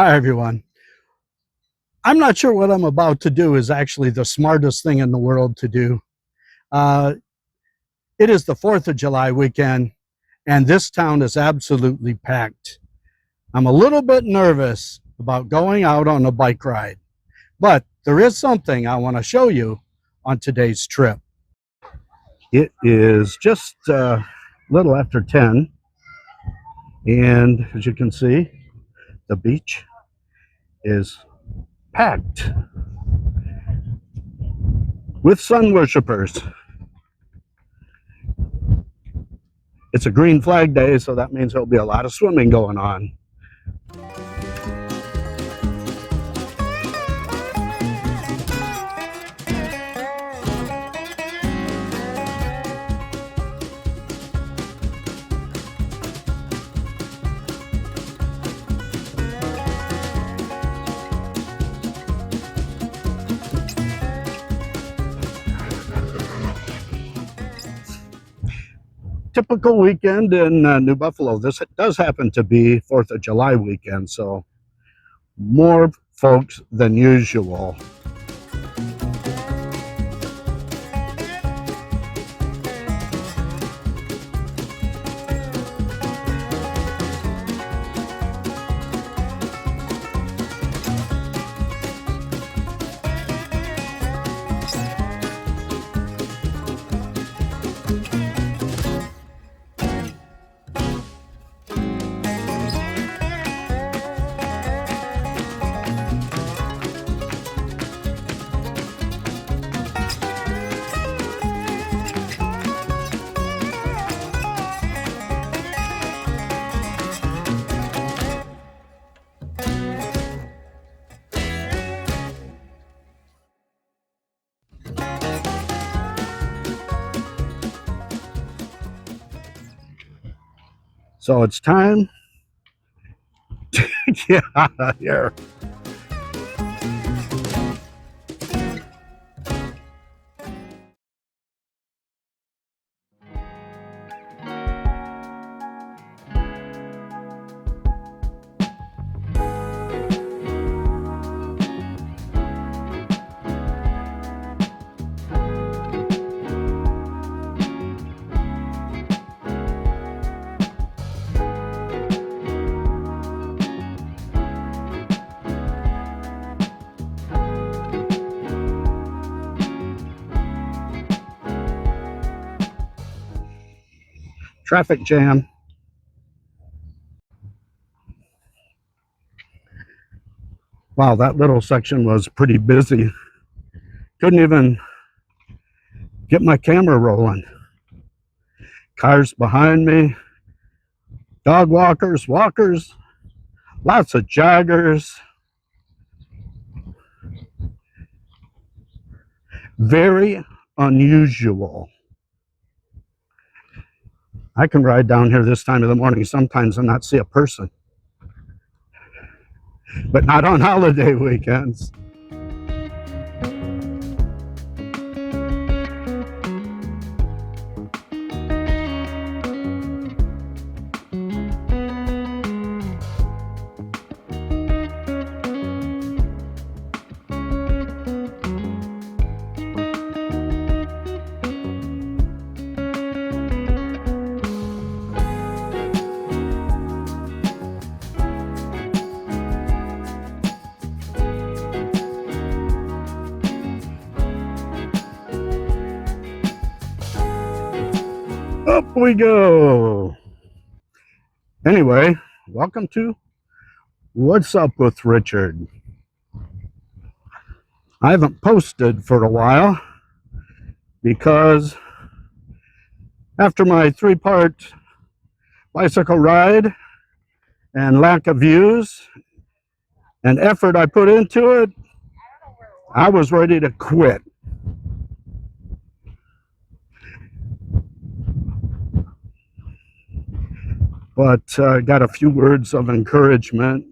Hi, everyone. I'm not sure what I'm about to do is actually the smartest thing in the world to do. Uh, it is the 4th of July weekend, and this town is absolutely packed. I'm a little bit nervous about going out on a bike ride, but there is something I want to show you on today's trip. It is just a little after 10, and as you can see, the beach is packed with sun worshipers. It's a green flag day, so that means there'll be a lot of swimming going on. Typical weekend in New Buffalo. This does happen to be 4th of July weekend, so more folks than usual. So it's time to get out of here. Traffic jam. Wow, that little section was pretty busy. Couldn't even get my camera rolling. Cars behind me, dog walkers, lots of joggers. Very unusual. I can ride down here this time of the morning sometimes and not see a person, but not on holiday weekends. Up we go. Anyway, welcome to What's Up with Richard. I haven't posted for a while because after my 3-part bicycle ride and lack of views and effort I put into it, I was ready to quit. But I got a few words of encouragement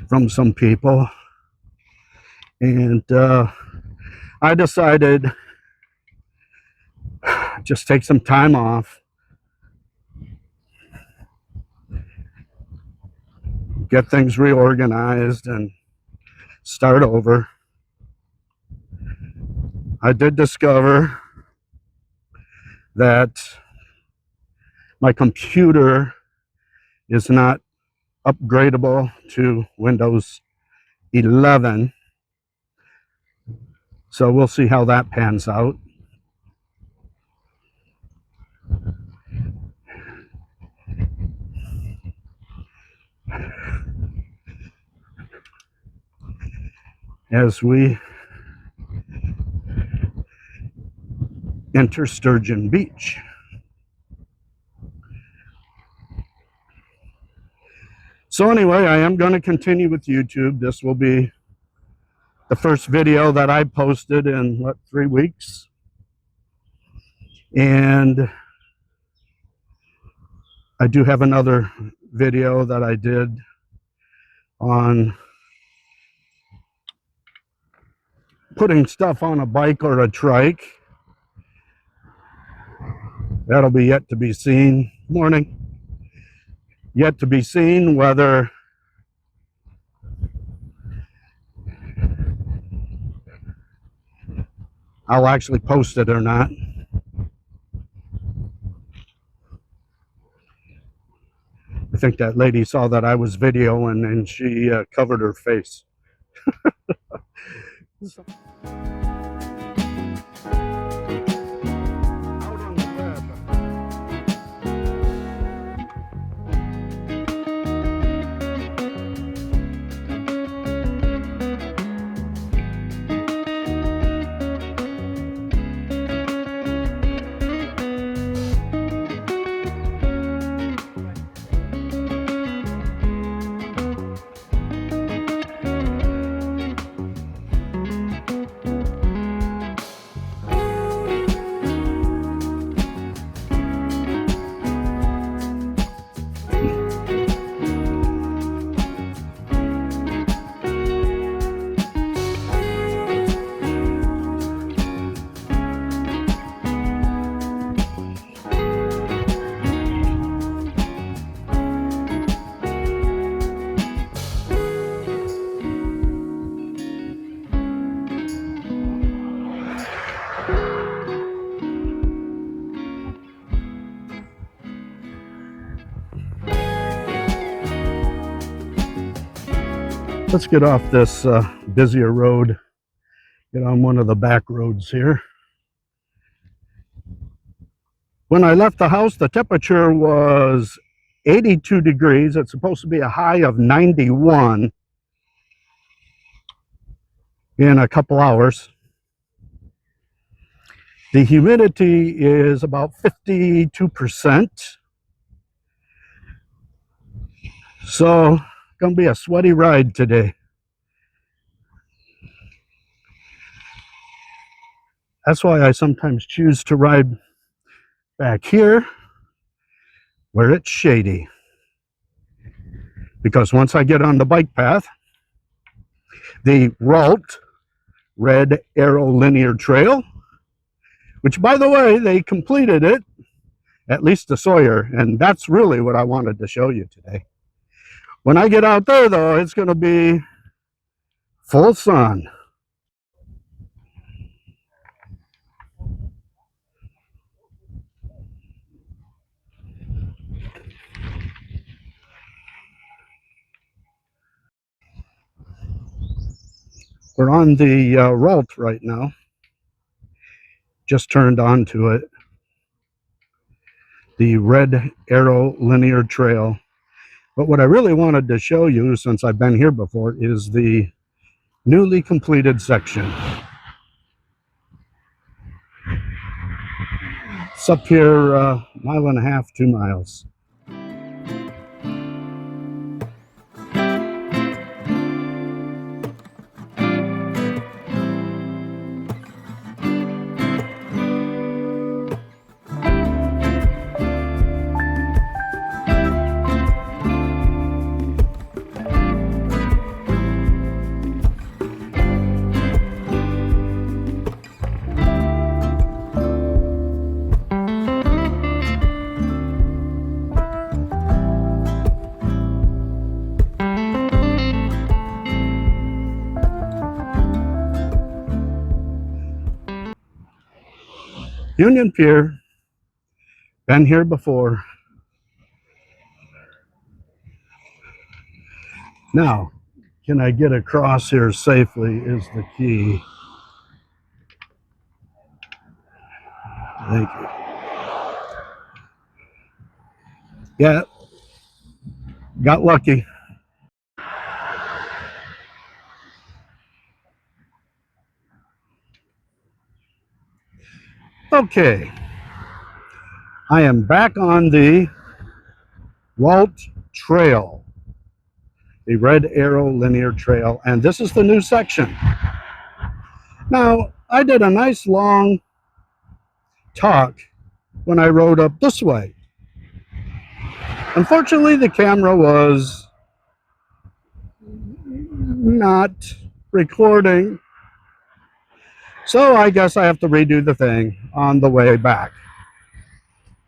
from some people, and I decided just take some time off get things reorganized and start over. I did discover that my computer is not upgradable to Windows 11, so we'll see how that pans out. As we enter Sturgeon Beach. So anyway, I am going to continue with YouTube. This will be the first video that I posted in, what, 3 weeks? And I do have another video that I did on putting stuff on a bike or a trike. That'll be yet to be seen. Morning. Yet to be seen whether I'll actually post it or not. I think that lady saw that I was videoing and she covered her face. Let's get off this busier road, get on one of the back roads here. When I left the house, the temperature was 82 degrees. It's supposed to be a high of 91 in a couple hours. The humidity is about 52%. So, gonna be a sweaty ride today. That's why I sometimes choose to ride back here where it's shady. Because once I get on the bike path, the RALT, Red Arrow Liniar Trail, which by the way, they completed it, at least the Sawyer, and that's really what I wanted to show you today. When I get out there though, it's going to be full sun. We're on the RALT right now. Just turned on to it. The Red Arrow Liniar Trail. But what I really wanted to show you, since I've been here before, is the newly completed section. It's up here a mile and a half, 2 miles. Union Pier, been here before. Now, can I get across here safely is the key. Thank you. Yeah, got lucky. Okay, I am back on the RALT Trail, the Red Arrow Linear Trail, and this is the new section. Now, I did a nice long talk when I rode up this way. Unfortunately, the camera was not recording, so I guess I have to redo the thing on the way back.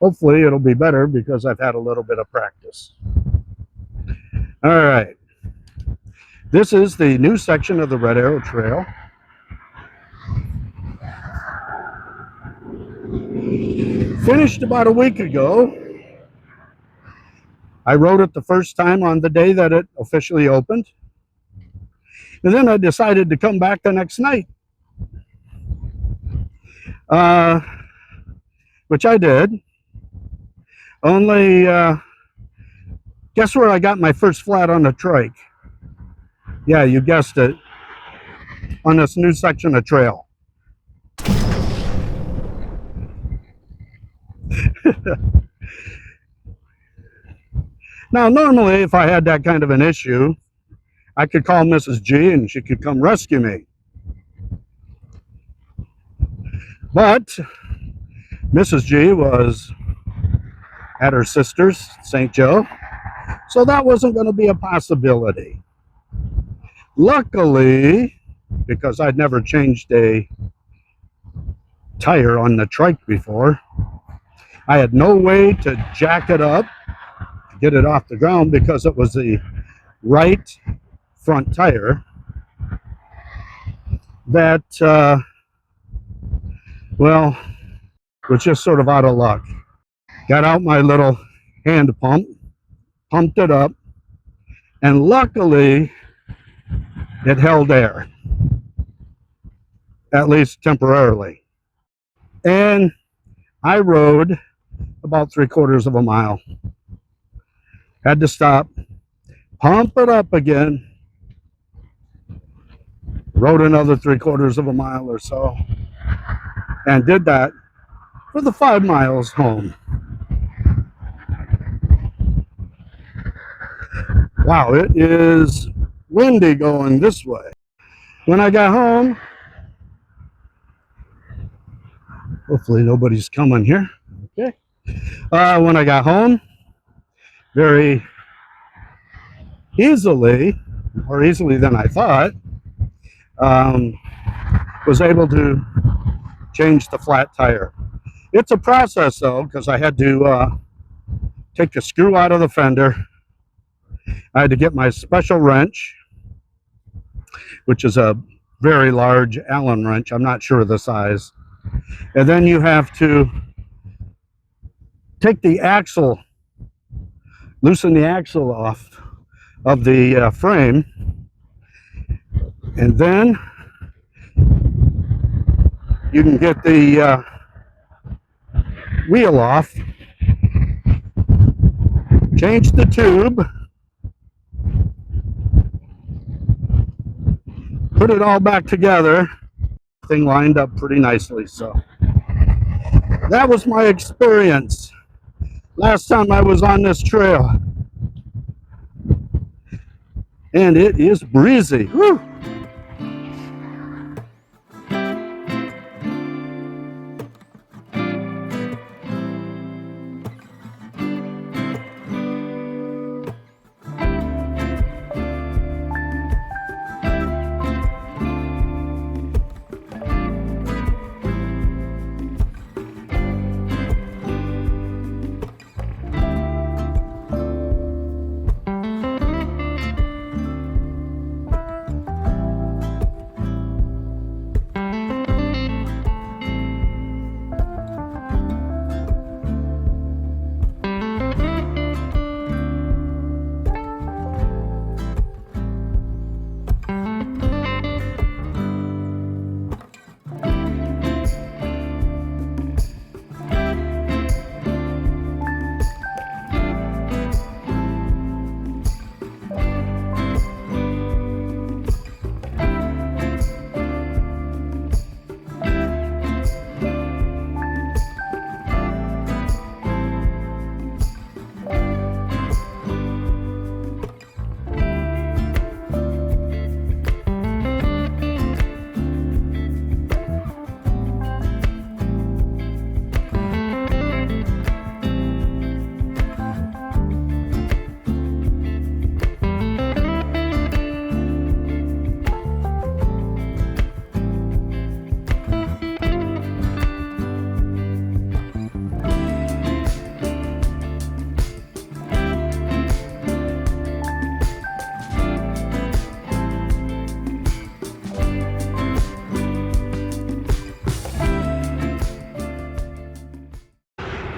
Hopefully it'll be better because I've had a little bit of practice. All right, this is the new section of the Red Arrow Trail. Finished about a week ago. I rode it the first time on the day that it officially opened, and then I decided to come back the next night, which I did. Only guess where I got my first flat on the trike? Yeah, you guessed it, on this new section of trail. Now, normally, if I had that kind of an issue, I could call Mrs. G and she could come rescue me. But Mrs. G was at her sister's, St. Joe, so that wasn't going to be a possibility. Luckily, because I'd never changed a tire on the trike before, I had no way to jack it up, to get it off the ground, because it was the right front tire that, well, was just sort of out of luck. Got out my little hand pump, pumped it up, and luckily it held air, at least temporarily. And I rode about 3/4 of a mile. Had to stop, pump it up again, rode another 3/4 of a mile or so, and did that for the 5 miles home. Wow, it is windy going this way. When I got home, hopefully nobody's coming here. Okay. When I got home, very easily, more easily than I thought, was able to change the flat tire. It's a process though, because I had to take the screw out of the fender. I had to get my special wrench, which is a very large Allen wrench. I'm not sure of the size. And then you have to take the axle, loosen the axle off of the frame, and then you can get the wheel off, change the tube, put it all back together. Thing lined up pretty nicely. So that was my experience last time I was on this trail, and it is breezy. Woo!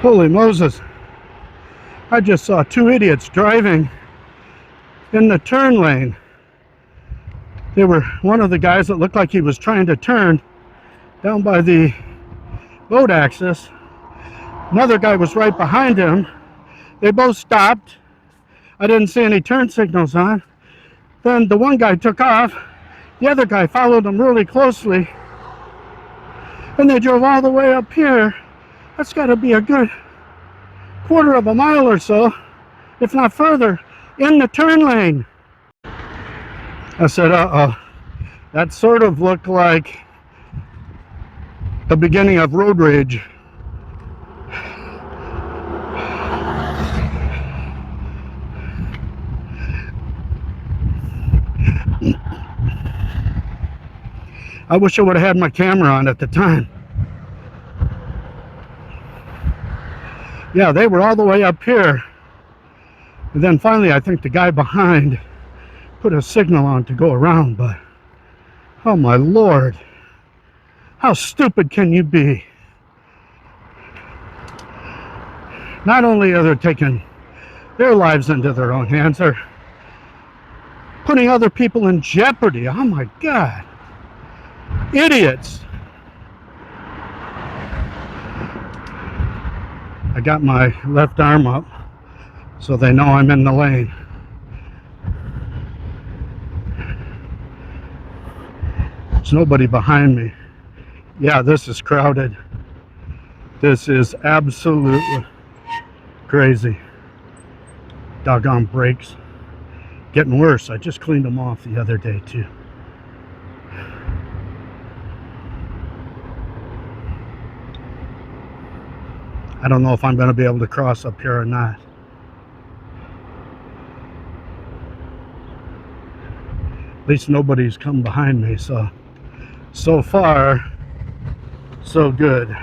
Holy Moses. I just saw two idiots driving in the turn lane. They were one of the guys that looked like he was trying to turn down by the boat axis. Another guy was right behind him. They both stopped. I didn't see any turn signals on. Then the one guy took off. The other guy followed him really closely. And they drove all the way up here. That's got to be a good quarter of a mile or so, if not further, in the turn lane. I said, uh-oh. That sort of looked like the beginning of road rage. I wish I would have had my camera on at the time. Yeah, they were all the way up here. And then finally, I think the guy behind put a signal on to go around, but oh my Lord, how stupid can you be? Not only are they taking their lives into their own hands, they're putting other people in jeopardy. Oh my God. Idiots. I got my left arm up so they know I'm in the lane. There's nobody behind me. Yeah, this is crowded. This is absolutely crazy. Doggone brakes. Getting worse. I just cleaned them off the other day too. I don't know if I'm going to be able to cross up here or not. At least nobody's come behind me, so far, so good.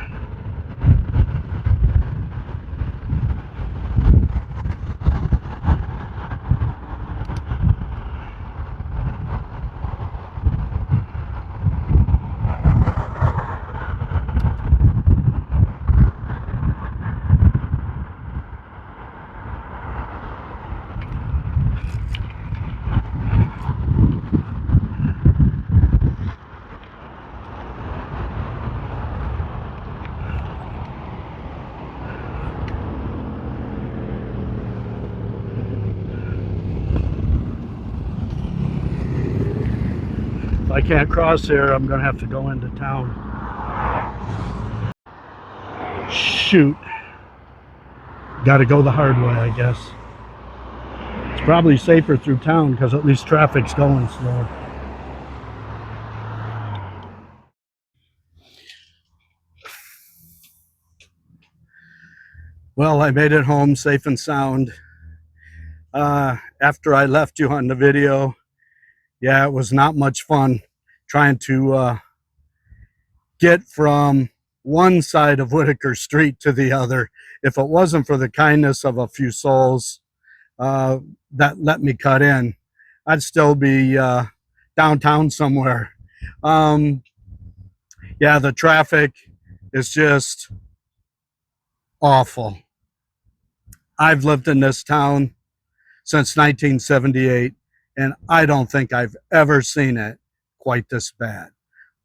If I can't cross here, I'm going to have to go into town. Shoot. Got to go the hard way, I guess. It's probably safer through town because at least traffic's going slower. Well, I made it home safe and sound. After I left you on the video, yeah, it was not much fun trying to get from one side of Whitaker Street to the other. If it wasn't for the kindness of a few souls that let me cut in, I'd still be downtown somewhere. Yeah, the traffic is just awful. I've lived in this town since 1978, and I don't think I've ever seen it quite this bad.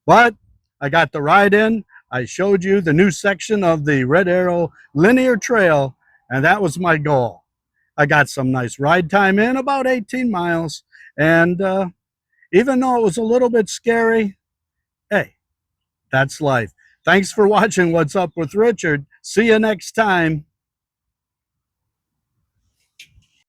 But I got the ride in. I showed you the new section of the Red Arrow Linear Trail, and that was my goal. I got some nice ride time in, about 18 miles, and even though it was a little bit scary, hey, that's life. Thanks for watching What's Up with Richard. See you next time.